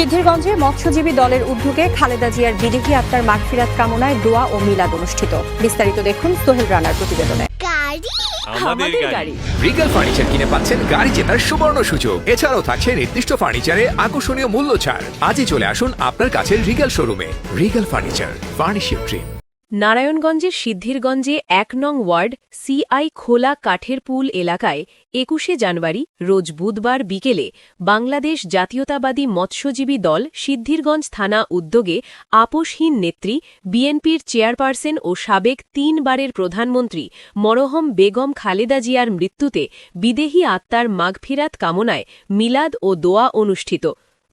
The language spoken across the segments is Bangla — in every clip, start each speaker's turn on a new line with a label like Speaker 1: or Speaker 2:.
Speaker 1: সিদ্ধিরগঞ্জে মৎস্যজীবী দলের উদ্যোগে খালেদা জিয়ার বিদেহী আত্মার মাগফিরাত কামনায় দোয়া ও মিলাদ অনুষ্ঠিত। বিস্তারিত দেখুন সোহেল রানার প্রতিবেদনে।
Speaker 2: আমাদের গাড়ি রিগাল ফার্নিচার কিনে পাচ্ছেন গাড়ি জেতার সুবর্ণ সুযোগ। এছাড়াও থাকছে নির্দিষ্ট ফার্নিচারে আকর্ষণীয় মূল্য ছাড়। আজই চলে আসুন আপনার কাছের রিগাল শোরুমে। Regal furniture, furnish your dream.
Speaker 3: নারায়ণগঞ্জের সিদ্ধিরগঞ্জে ১ নং ওয়ার্ড সিআই খোলা কাঠের পুল এলাকায় ২১শে জানুয়ারি রোজ বুধবার বিকেলে বাংলাদেশ জাতীয়তাবাদী মৎস্যজীবী দল সিদ্ধিরগঞ্জ থানা উদ্যোগে আপোষহীন নেত্রী বিএনপির চেয়ারপারসন ও সাবেক ৩ বারের প্রধানমন্ত্রী মরহম বেগম খালেদা জিয়ার মৃত্যুতে বিদেহী আত্মার মাগফিরাত কামনায় মিলাদ ও দোয়া অনুষ্ঠিত।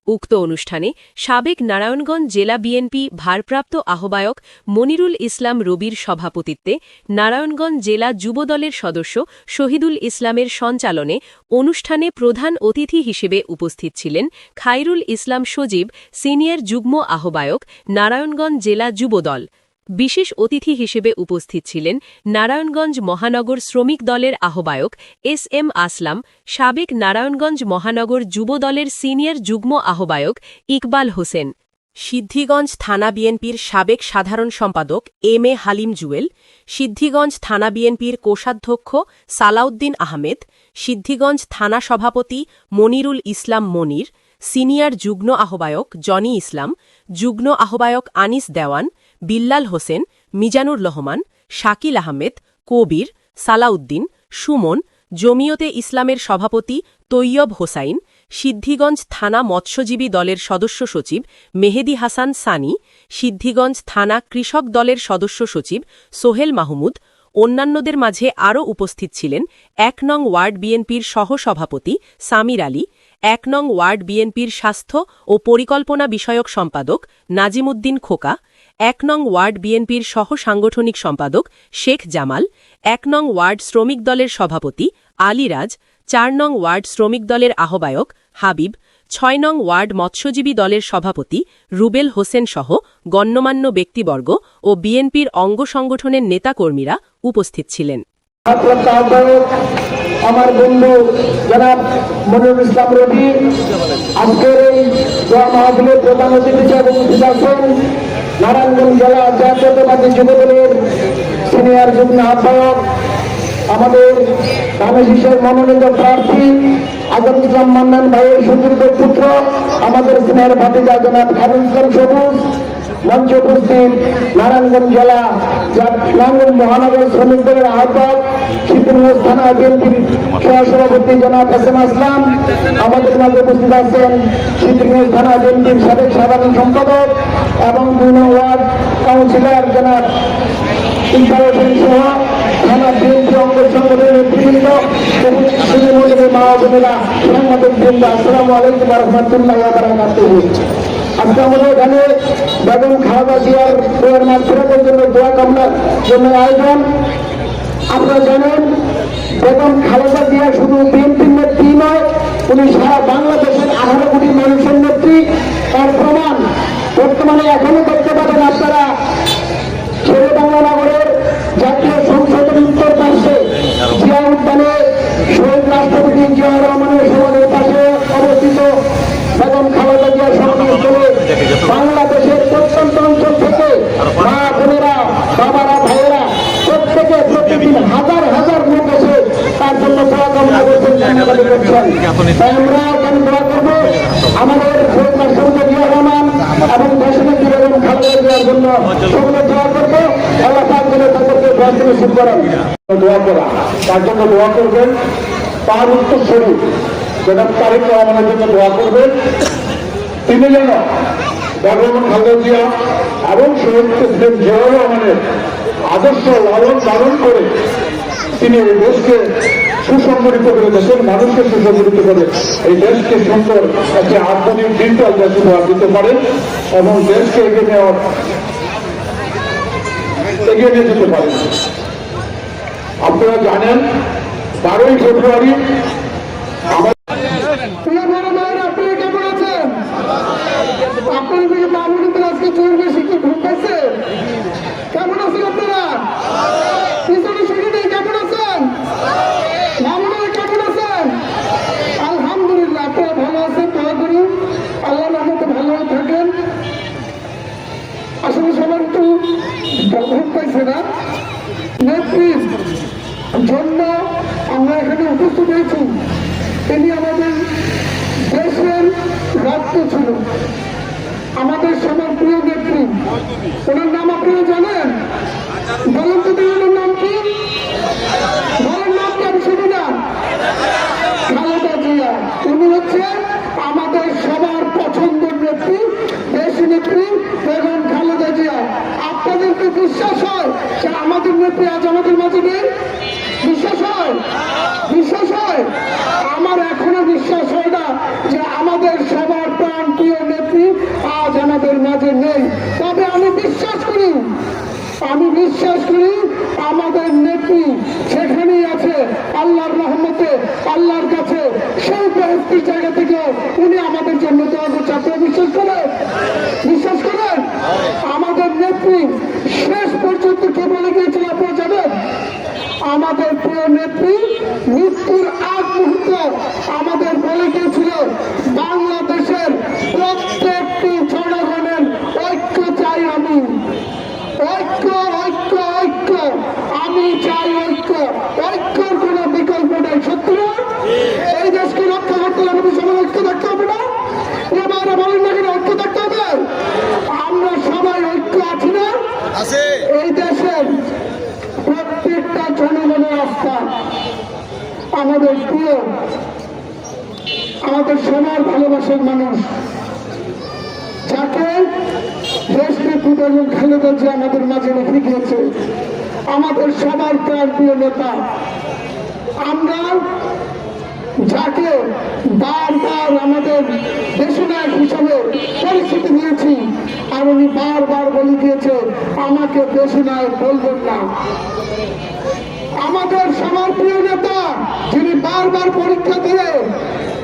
Speaker 3: উক্ত অনুষ্ঠানে সাবেক নারায়ণগঞ্জ জেলা বিএনপি ভারপ্রাপ্ত আহ্বায়ক মনিরুল ইসলাম রবির সভাপতিত্বে নারায়ণগঞ্জ জেলা যুবদলের সদস্য শহীদুল ইসলামের সঞ্চালনে অনুষ্ঠানে প্রধান অতিথি হিসেবে উপস্থিত ছিলেন খায়রুল ইসলাম সজীব, সিনিয়র যুগ্ম আহ্বায়ক, নারায়ণগঞ্জ জেলা যুবদল। বিশেষ অতিথি হিসেবে উপস্থিত ছিলেন নারায়ণগঞ্জ মহানগর শ্রমিক দলের আহ্বায়ক এস.এম. আসলাম, সাবেক নারায়ণগঞ্জ মহানগর যুবদলের সিনিয়র যুগ্ম আহ্বায়ক ইকবাল হোসেন, সিদ্ধিগঞ্জ থানা বিএনপির সাবেক সাধারণ সম্পাদক এম.এ. হালিম জুয়েল, সিদ্ধিগঞ্জ থানা বিএনপির কোষাধ্যক্ষ সালাউদ্দিন আহমেদ, সিদ্ধিগঞ্জ থানা সভাপতি মনিরুল ইসলাম মনির, সিনিয়র যুগ্ম আহ্বায়ক জনি ইসলাম, যুগ্ম আহ্বায়ক আনিস দেওয়ান, বিল্লাল হোসেন, মিজানুর রহমান, শাকিল আহমেদ, কবির, সালাউদ্দিন, সুমন, জমিয়তে ইসলামের সভাপতি তৈয়ব হোসাইন, সিদ্ধিগঞ্জ থানা মৎস্যজীবী দলের সদস্য সচিব মেহেদি হাসান সানি, সিদ্ধিগঞ্জ থানা কৃষক দলের সদস্য সচিব সোহেল মাহমুদ। অন্যান্যদের মাঝে আরও উপস্থিত ছিলেন ১ নং ওয়ার্ড বিএনপির সহসভাপতি সামির আলী, ১ নং ওয়ার্ড বিএনপির স্বাস্থ্য ও পরিকল্পনা বিষয়ক সম্পাদক নাজিমুদ্দিন খোকা, ১ নং ওয়ার্ড বিএনপির সহ সাংগঠনিক সম্পাদক শেখ জামাল, ১ নং ওয়ার্ড শ্রমিক দলের সভাপতি আলীরাজ, ৪ নং ওয়ার্ড শ্রমিক দলের আহ্বায়ক হাবিব, ৬ নং ওয়ার্ড মৎস্যজীবী দলের সভাপতি রুবেল হোসেন সহ গণ্যমান্য ব্যক্তিবর্গ ও বিএনপির অঙ্গ সংগঠনের নেতাকর্মীরা উপস্থিত ছিলেন।
Speaker 4: আমার বন্ধু জনাব মনিরুল ইসলাম রবি আজকের এই দোয়া মাহফিলের প্রধান অতিথি হিসেবে উপস্থিত আছেন নারায়ণগঞ্জ জেলা জাতীয়তাবাদী যুবদলের সিনিয়র যুগ্ম আহ্বায়ক, আমাদের বাংলাদেশের মনোনীত প্রার্থী আজম ইসলাম মান্নান ভাইয়ের সুযোগ্য পুত্র, আমাদের সিনিয়র ভাতিজা জনাব খায়রুল ইসলাম সবুজ, মঞ্চে উপস্থিত নারায়ণগঞ্জ জেলা নারায়ণগঞ্জ মহানগর শ্রমিক দলের আহ্বায়ক সিদ্ধিরগঞ্জ থানা বিএনপির সহসভাপতি জনাব এস.এম. আসলাম, আমাদের মাঝে উপস্থিত আছেন সিদ্ধিরগঞ্জ থানা বিএনপির সাবেক সাধারণ সম্পাদক এবং ২ নং ওয়ার্ড কাউন্সিলর জনাব ইকবাল হোসেন সহ থানা বিএনপি অঙ্গ সংগঠনের নেতৃবৃন্দ, মা বোনেরা, সাংবাদিক বৃন্দ, আসসালামু আলাইকুম ওয়া রাহমাতুল্লাহি ওয়া বারাকাতুহু। আজকে আমাদের এখানে বেগম খালেদা জিয়ার দোয়ার মাগফিরাতের জন্য দোয়া কামনার জন্য আয়োজন। আপনারা জানেন বেগম খালেদা জিয়া শুধু বিএনপির নেত্রী নয়, উনি সারা বাংলাদেশের ১৮ কোটি মানুষের নেত্রী। তার প্রমাণ বর্তমানে এখনো দেখতে পাবেন আপনারা শেরেবাংলা নগরের জাতীয় সংসদের উত্তর পাশে জিয়া উদ্যানে শহীদ রাষ্ট্রপতি জিয়াউর রহমানের সমাধির পাশে অবস্থিত বেগম খালেদা জিয়ার সমাধিস্থলে বাংলাদেশের প্রত্যন্ত অঞ্চল থেকে মা বোনেরা, বাবারা, ভাইয়েরা প্রত্যেকে প্রতিদিন হাজার হাজার লোক এসে তার জন্য দোয়া কামনা করছেন। তাই আমরা কেন দোয়া করবো আমাদের শহীদ রাষ্ট্রপতি জিয়াউর রহমান এবং দেশনেত্রী বেগম খালেদা জিয়ার জন্য সকলে দোয়া করবো। আল্লাহ পাক যেন তাদেরকে দোয়া করে শুরু করেন। দোয়া করা তার জন্য দোয়া করবেন, তার উত্তর স্বরূপ জনাব তারেক রহমানের জন্য দোয়া করবেন। তিনি যেন বেগম খালেদা জিয়া এবং শহীদ প্রেসিডেন্ট জিয়াউর রহমানের আদর্শ লালন পালন করে তিনি এই দেশকে সুসংগঠিত করে, দেশের মানুষকে সুসংগঠিত করে এই দেশকে সুন্দর একটি আধুনিক ডিজিটাল দেশ উপহার দিতে পারেন এবং দেশকে এগিয়ে নিয়ে যেতে পারেন। আপনারা জানেন ১২ই ফেব্রুয়ারি আমার কেমন আছেন আপনারা? পিছনে শুনে কেমন আছেন? কেমন আছেন? আলহামদুলিল্লাহ, আপনারা ভালো আছেন। দোয়া করি আল্লাহ রহমতে ভালো ভোট পাইছে না, নেত্রীর জন্য আমরা এখানে উপস্থিত হয়েছি। তিনি আমাদের দেশের রক্ত ছিল, আমাদের সবার প্রিয় নেত্রী। ওনার নাম আপনারা জানেন? বলেন তো ওনার নাম কি? বলেন নাম কি? আমি শুনি না। খালেদা জিয়া। উনি হচ্ছে আমাদের সবার পছন্দের নেত্রী, দেশি নেত্রী বেগম খালেদা জিয়া। আপনাদেরকে বিশ্বাস হয় যে আমাদের নেত্রী আজ আমাদের মাঝে নেই? বিশ্বাস হয়? বিশ্বাস হয়? আমার এখনো বিশ্বাস হয় না যে আমাদের সবার প্রাণপ্রিয় নেত্রী আজ আমাদের মাঝে নেই। তবে আমি বিশ্বাস করি আমাদের নেত্রী সেখানেই আছে, আল্লাহর রহমতে, আল্লাহর কাছে সেই বেহেশতের জায়গা থেকে উনি আমাদের জন্য দোয়া করছে। আপনারা বিশ্বাস করেন? আমাদের নেত্রী শেষ পর্যন্ত কে বলে গিয়েছিল আপনারা জানেন? আমাদের প্রিয় নেত্রী মৃত্যুর আগ মুহূর্ত আমাদের বলে গিয়েছিল, বাংলাদেশের প্রত্যেকটি জনগণের ঐক্য চাই আমি, ঐক্য ঐক্য ঐক্য, আমি চাই ঐক্য, ঐক্যর কোন বিকল্প নেই। সত্যি না? এই দেশকে রক্ষা করতে হলে আমাদের সবাই ঐক্য থাকতে হবে না? এবারে বলেন না কেন ঐক্য থাকতে হবে? আমরা সবাই ঐক্য আছি না? এই দেশের প্রত্যেকটা জনগণের আস্থা আমাদের প্রিয়, আমাদের সবার ভালোবাসার মানুষ, যাকে দেশনেত্রী বেগম খালেদা জিয়া আমাদের মাঝে রেখে গিয়েছে, আমাদের সবার প্রাণপ্রিয় নেতা। আমরা যাকে বারবার আমাদের দেশনায়ক হিসাবে পরিচিতি দিয়েছি, আর উনি বারবার বলে দিয়েছে আমাকে দেশনায়ক বলবেন না। আমাদের সবার প্রিয় নেতা, যিনি বারবার পরীক্ষা দিয়ে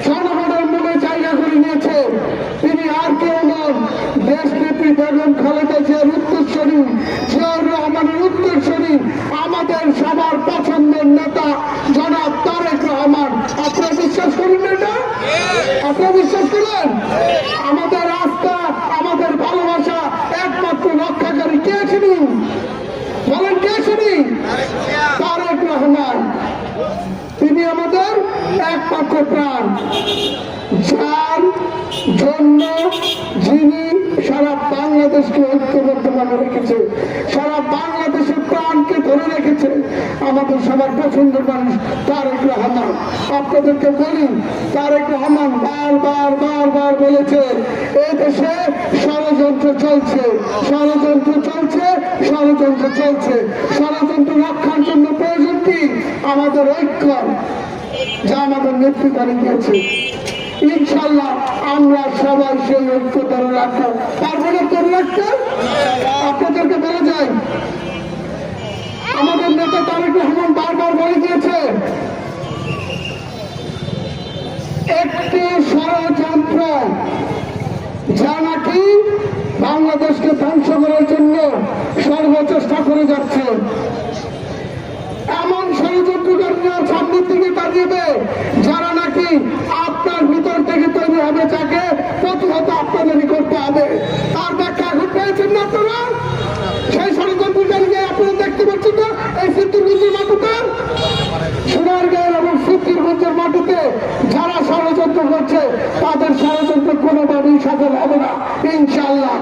Speaker 4: জনগণের মনে জায়গা করে নিয়েছে, তিনি আর কেউ নন, দেশনেত্রী বেগম খালেদা জিয়ার উত্তরসূরি, জিয়াউর রহমানের উত্তরসূরি, আমাদের সবার পছন্দের নেতা জনাব তারেক রহমান। আপনারা বিশ্বাস করেন এটা? আপনারা বিশ্বাস করেন? আমাদের আস্থা, আমাদের ভালোবাসা একমাত্র রক্ষাকারী কে ছিনি? বলেন কে ছিনি? তারেক রহমান। তিনি আমাদের একমাত্র প্রাণ, যার জন্য যিনি সারা বাংলাদেশকে ঐক্যবদ্ধভাবে রেখেছে, সারা বাংলাদেশের প্রাণকে ধরে রেখেছে, আমাদের সবার পছন্দের মানুষ তারেক রহমান। আপনাদেরকে বলি, তারেক রহমান বারবার বলেছে এই দেশে ষড়যন্ত্র চলছে, ষড়যন্ত্র রক্ষার জন্য প্রয়োজন কি? আমাদের ঐক্য, যা আমাদের নেত্রী করে গিয়েছে। ইনশাল্লাহ আমরা সবাই সেই ঐক্য ধরে রাখবো। পারবো না ধরে রাখতে? আপনাদেরকে বলে যাই, আমাদের নেতা তারেক রহমান বারবার বলে দিয়েছে একটি ষড়যন্ত্র যা নাকি বাংলাদেশকে ধ্বংস করার জন্য সর্বচেষ্টা করে যাচ্ছে, এমন ষড়যন্ত্রকারীরা সামনের দিকে দাঁড়িয়েবে যারা নাকি আপনার ভিতর থেকে তৈরি হবে, যাকে প্রতিহত আপনাদেরই করতে হবে। তার ব্যাখ্যা এখন পেয়েছেন না আপনারা? সেই ষড়যন্ত্রকারীকে আপনারা দেখতে পাচ্ছেন না এই সিদ্ধিরগঞ্জের মাটিতে, সোনারগাঁও এবং সিদ্ধিরগঞ্জের মাটিতে যারা ষড়যন্ত্র করছে তাদের ষড়যন্ত্র কোনোভাবেই সফল হবে না ইনশাআল্লাহ।